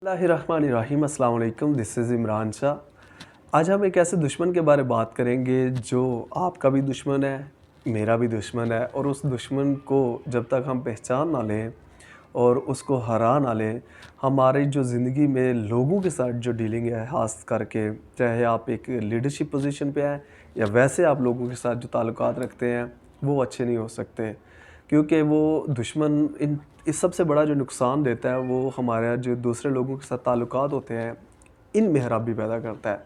बिस्मिल्लाहिर्रहमानिर्रहीम, अस्सलाम वालेकुम। This is Imran Shah. आज हम एक ऐसे दुश्मन के बारे में बात करेंगे जो आपका भी दुश्मन है, मेरा भी दुश्मन है, और उस दुश्मन को जब तक हम पहचान ना लें और उसको हरा ना लें, हमारी जो ज़िंदगी में लोगों के साथ जो डीलिंग है, ख़ास करके चाहे आप एक लीडरशिप पोजीशन पे हैं या वैसे आप लोगों के साथ जो ताल्लुकात रखते हैं, वो अच्छे नहीं हो सकते। क्योंकि वो दुश्मन इन इस सबसे बड़ा जो नुकसान देता है, वो हमारा जो दूसरे लोगों के साथ ताल्लुकात होते हैं, इनमें खराबी पैदा करता है।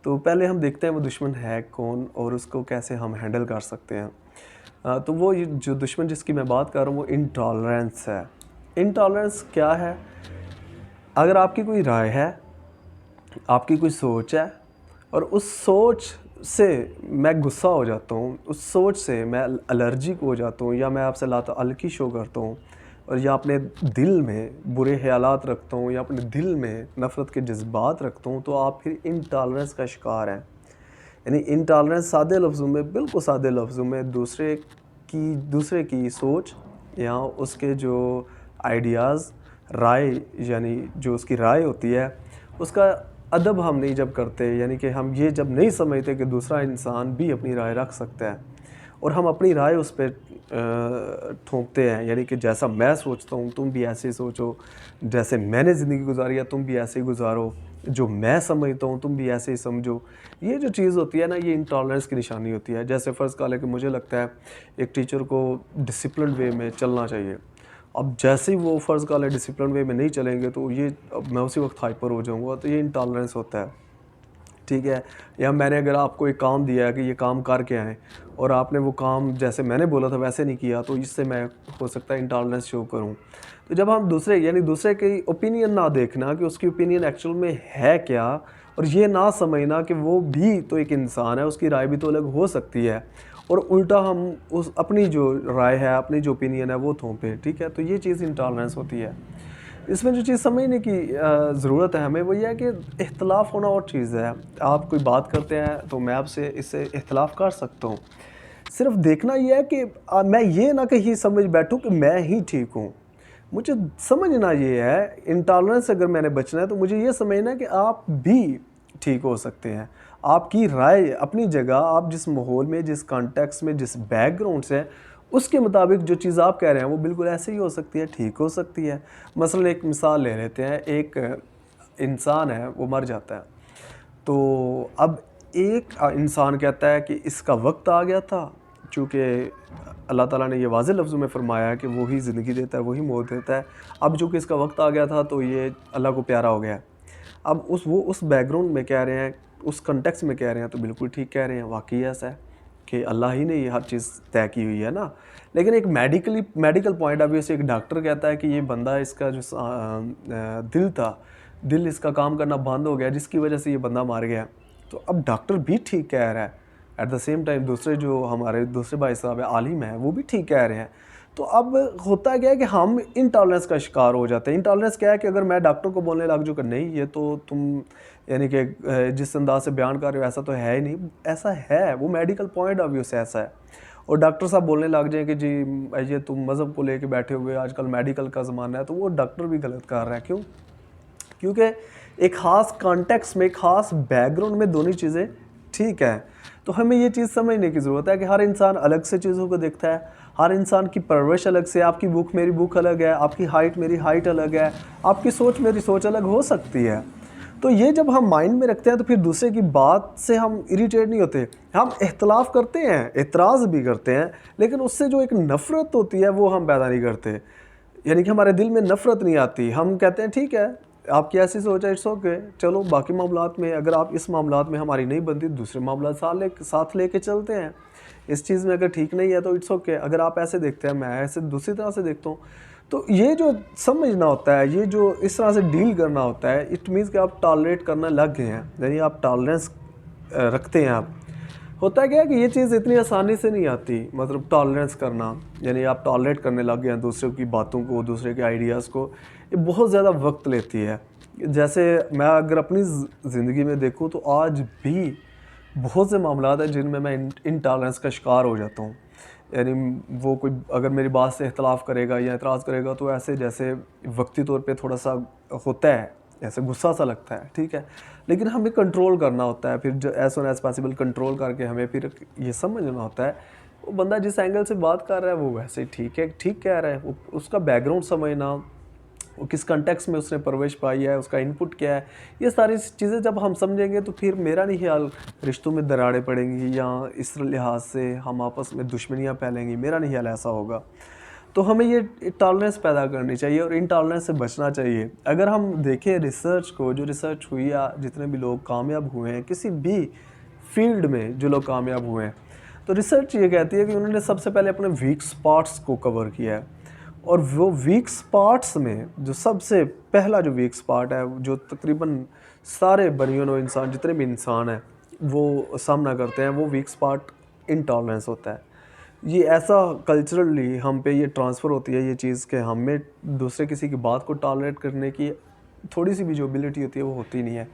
तो पहले हम देखते हैं वो दुश्मन है कौन और उसको कैसे हम हैंडल कर सकते हैं। तो वो ये जो दुश्मन जिसकी मैं बात कर रहा हूँ, वो इंटॉलरेंस है। इंटॉलरेंस क्या है? अगर आपकी कोई राय है, आपकी कोई सोच है और उस सोच से मैं गुस्सा हो जाता हूँ, उस सोच से मैं एलर्जिक हो जाता हूँ, या मैं आपसे लातअल्की शो करता हूँ, और या अपने दिल में बुरे ख़यालात रखता हूँ, या अपने दिल में नफ़रत के जज्बात रखता हूँ, तो आप फिर इंटॉलरेंस का शिकार हैं। यानी इंटॉलरेंस सादे लफ्ज़ों में, बिल्कुल सादे लफ्ज़ों में, दूसरे की सोच या उसके जो आइडियाज़, राय, यानी जो उसकी राय होती है, उसका अदब हम नहीं जब करते, यानी कि हम ये जब नहीं समझते कि दूसरा इंसान भी अपनी राय रख सकता है, और हम अपनी राय उस पे थोपते हैं, यानी कि जैसा मैं सोचता हूँ तुम भी ऐसे ही सोचो, जैसे मैंने ज़िंदगी गुजारी है तुम भी ऐसे ही गुजारो, जो मैं समझता हूँ तुम भी ऐसे ही समझो। ये जो चीज़ होती है ना, ये इंटॉलरेंस की निशानी होती है। जैसे फ़र्ज़ का लेके मुझे लगता है एक टीचर को डिसिप्लिन्ड वे में चलना चाहिए। अब जैसे ही वो फ़र्ज़ का ले डिसिप्लिन वे में नहीं चलेंगे, तो ये अब मैं उसी वक्त हाइपर हो जाऊँगा, तो ये इंटॉलरेंस होता है। ठीक है? या मैंने अगर आपको एक काम दिया है कि ये काम करके आएँ, और आपने वो काम जैसे मैंने बोला था वैसे नहीं किया, तो इससे मैं हो सकता है इंटॉलरेंस शो करूँ। तो जब हम दूसरे की ओपिनियन ना देखना कि उसकी ओपिनियन एक्चुअल में है क्या, और ये ना समझना कि वो भी तो एक इंसान है, उसकी राय भी तो अलग हो सकती है, और उल्टा हम उस अपनी जो राय है, अपनी जो ओपिनियन है वो थोपें। ठीक है? तो ये चीज़ इंटॉलरेंस होती है। इसमें जो चीज़ समझने की ज़रूरत है हमें, वो ये है कि इख्तलाफ होना और चीज़ है। आप कोई बात करते हैं तो मैं आपसे इससे इख्तलाफ कर सकता हूँ। सिर्फ़ देखना ये है कि मैं ये ना कहीं समझ बैठूँ कि मैं ही ठीक हूँ। मुझे समझना ये है, इंटॉलरेंस से अगर मैंने बचना है, तो मुझे ये समझना है कि आप भी ठीक हो सकते हैं। आपकी राय अपनी जगह, आप जिस माहौल में, जिस कॉन्टेक्स्ट में, जिस बैकग्राउंड से हैं, उसके मुताबिक जो चीज़ आप कह रहे हैं वो बिल्कुल ऐसे ही हो सकती है, ठीक हो सकती है। मसलन एक मिसाल ले लेते हैं, एक इंसान है, वो मर जाता है। तो अब एक इंसान कहता है कि इसका वक्त आ गया था, चूँकि अल्लाह ताला ने ये वाज़ेह लफ्ज़ों में फ़रमाया है कि वो ही ज़िंदगी देता है, वो ही मौत देता है। अब चूँकि इसका वक्त आ गया था, तो ये अल्लाह को प्यारा हो गया है। अब वो उस बैकग्राउंड में कह रहे हैं, उस कॉन्टेक्स्ट में कह रहे हैं, तो बिल्कुल ठीक कह रहे हैं, वाक़ई ऐसा है कि अल्लाह ही ने ये हर चीज़ तय की हुई है ना। लेकिन एक मेडिकल पॉइंट ऑफ व्यू से एक डॉक्टर कहता है कि ये बंदा, इसका जो दिल था, दिल इसका काम करना बंद हो गया, जिसकी वजह से ये बंदा मर गया। तो अब डॉक्टर भी ठीक कह रहा है, एट द सेम टाइम दूसरे जो हमारे दूसरे भाई साहब है, आलिम हैं, वो भी ठीक कह रहे हैं। तो अब होता क्या है कि हम इंटॉलरेंस का शिकार हो जाते हैं। इंटॉलरेंस क्या है कि अगर मैं डॉक्टर को बोलने लग जाऊँ कि नहीं, ये तो तुम यानी कि जिस अंदाज से बयान कर रहे हो ऐसा तो है ही नहीं, ऐसा है, वो मेडिकल पॉइंट ऑफ व्यू से ऐसा है। और डॉक्टर साहब बोलने लग जाएँ कि जी ये तुम मज़हब को लेके बैठे हुए, आजकल मेडिकल का ज़माना है, तो वो डॉक्टर भी गलत कर रहा है। क्यों? क्योंकि एक ख़ास कॉन्टेक्स्ट में, ख़ास बैकग्राउंड में दोनों चीज़ें ठीक हैं। तो हमें ये चीज़ समझने की ज़रूरत है कि हर इंसान अलग से चीज़ों को देखता है, हर इंसान की परवरिश अलग से है। आपकी भूख मेरी भूख अलग है, आपकी हाइट मेरी हाइट अलग है, आपकी सोच मेरी सोच अलग हो सकती है। तो ये जब हम माइंड में रखते हैं, तो फिर दूसरे की बात से हम इरिटेट नहीं होते। हम इख्तलाफ करते हैं, एतराज़ भी करते हैं, लेकिन उससे जो एक नफ़रत होती है वो हम पैदा नहीं करते। यानी कि हमारे दिल में नफ़रत नहीं आती। हम कहते हैं ठीक है, आपकी ऐसी सोच है, इट्स ओके, चलो बाकी मामलात में अगर आप इस मामलात में हमारी नहीं बनती, दूसरे मामलात साथ लेके चलते हैं। इस चीज़ में अगर ठीक नहीं है तो इट्स ओके, अगर आप ऐसे देखते हैं, मैं ऐसे दूसरी तरह से देखता हूँ। तो ये जो समझना होता है, ये जो इस तरह से डील करना होता है, इट मीन्स कि आप टॉलरेट करना लग गए हैं, यानी आप टॉलरेंस रखते हैं आप। होता क्या है कि ये चीज़ इतनी आसानी से नहीं आती, मतलब टॉलरेंस करना, यानी आप टॉलरेट करने लग गए हैं दूसरों की बातों को, दूसरे के आइडियाज़ को, ये बहुत ज़्यादा वक्त लेती है। जैसे मैं अगर अपनी ज़िंदगी में देखूँ, तो आज भी बहुत से मामलात हैं जिनमें मैं इनटॉलरेंस का शिकार हो जाता हूँ। यानी वो कोई अगर मेरी बात से इख्तलाफ करेगा या एतराज़ करेगा, तो ऐसे जैसे वक्ती तौर पे थोड़ा-सा होता है, ऐसे गुस्सा सा लगता है, ठीक है, लेकिन हमें कंट्रोल करना होता है। फिर जो as soon as possible control करके हमें फिर ये समझना होता है वो बंदा जिस एंगल से बात कर रहा है वो वैसे ही ठीक है, ठीक कह रहा है, वो उसका बैकग्राउंड समझना, वो किस कंटेक्स्ट में उसने परवरिश पाई है, उसका इनपुट क्या है, ये सारी चीज़ें जब हम समझेंगे तो फिर मेरा नहीं ख्याल रिश्तों में दरारें पड़ेंगी या इस लिहाज से हम आपस में दुश्मनियाँ फैलेंगी, मेरा नहीं ख्याल ऐसा होगा। तो हमें ये टॉलरेंस पैदा करनी चाहिए और इनटॉलरेंस से बचना चाहिए। अगर हम देखें रिसर्च को, जो रिसर्च हुई या जितने भी लोग कामयाब हुए हैं किसी भी फील्ड में, जो लोग कामयाब हुए हैं, तो रिसर्च ये कहती है कि उन्होंने सबसे पहले अपने वीक स्पॉट्स को कवर किया है। और वो वीक स्पॉट्स में जो सबसे पहला जो वीक स्पॉट है, जो तकरीबन सारे बनियों इंसान जितने भी इंसान हैं वो सामना करते हैं, वो वीक स्पॉट इनटॉलरेंस होता है। ये ऐसा कल्चरली हम पे ये ट्रांसफ़र होती है ये चीज़ कि हमें दूसरे किसी की बात को टॉलरेट करने की थोड़ी सी भी जो एबिलिटी होती है वो होती नहीं है।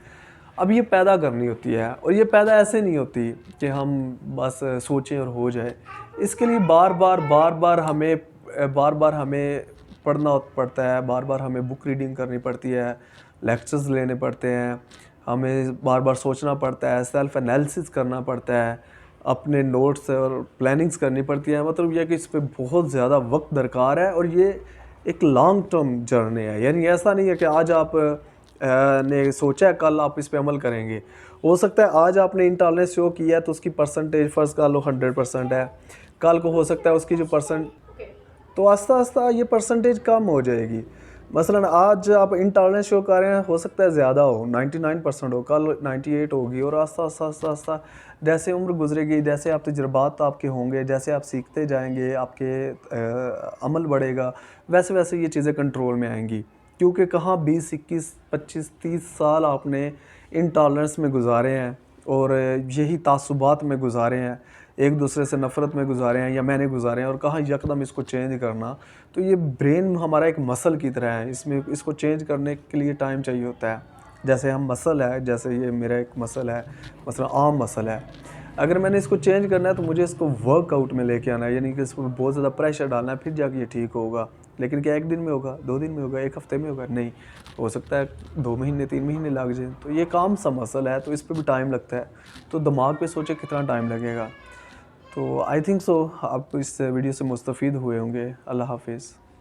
अब ये पैदा करनी होती है और ये पैदा ऐसे नहीं होती कि हम बस सोचें और हो जाए। इसके लिए बार बार हमें पढ़ना पड़ता है, बार बार हमें बुक रीडिंग करनी पड़ती है, लेक्चर्स लेने पड़ते हैं, हमें बार बार सोचना पड़ता है, सेल्फ एनालिसिस करना पड़ता है, अपने नोट्स और प्लानिंग्स करनी पड़ती है। मतलब यह कि इस पे बहुत ज़्यादा वक्त दरकार है और ये एक लॉन्ग टर्म जर्नी है। यानी ऐसा नहीं है कि आज आप ने सोचा है कल आप इस पे अमल करेंगे। हो सकता है आज आपने इंटॉलरेंस शो किया है तो उसकी परसेंटेज फ़र्ज़ कर लो 100% है, कल को हो सकता है उसकी जो तो आस्ता-आस्ता ये परसेंटेज कम हो जाएगी। मसलन आज आप इंटॉलरेंस शो कर रहे हैं, हो सकता है ज़्यादा हो, 99% हो, कल 98 होगी और आस्ता-आस्ता जैसे उम्र गुज़रेगी, जैसे आप तजुर्बात आपके होंगे, जैसे आप सीखते जाएँगे, आपके अमल बढ़ेगा, वैसे-वैसे ये चीज़ें कंट्रोल में आएँगी। क्योंकि कहाँ 20, 21, 25, 30 साल आपने इंटॉलरेंस में गुज़ारे हैं और यही तासुबात में गुज़ारे हैं, एक दूसरे से नफ़रत में गुज़ारे हैं या मैंने गुज़ारे हैं और कहाँ यकदम इसको चेंज करना। तो ये ब्रेन हमारा एक मसल की तरह है, इसमें इसको चेंज करने के लिए टाइम चाहिए होता है। जैसे हम मसल है, जैसे ये मेरा एक मसल है, मसलन आर्म मसल है, अगर मैंने इसको चेंज करना है तो मुझे इसको वर्कआउट में लेके आना है, यानी कि इस पर बहुत ज़्यादा प्रेशर डालना है, फिर जाके ये ठीक होगा। लेकिन क्या 1 दिन में होगा, 2 दिन में होगा, 1 हफ़्ते में होगा? नहीं, हो सकता है 2 महीने 3 महीने लग जाएँ। तो ये काम सा मसल है, तो इस पे भी टाइम लगता है। तो दिमाग पे सोचे कितना टाइम लगेगा। तो आई थिंक सो आप इस वीडियो से मुस्तफ़ीद हुए होंगे। अल्लाह हाफ़िज़।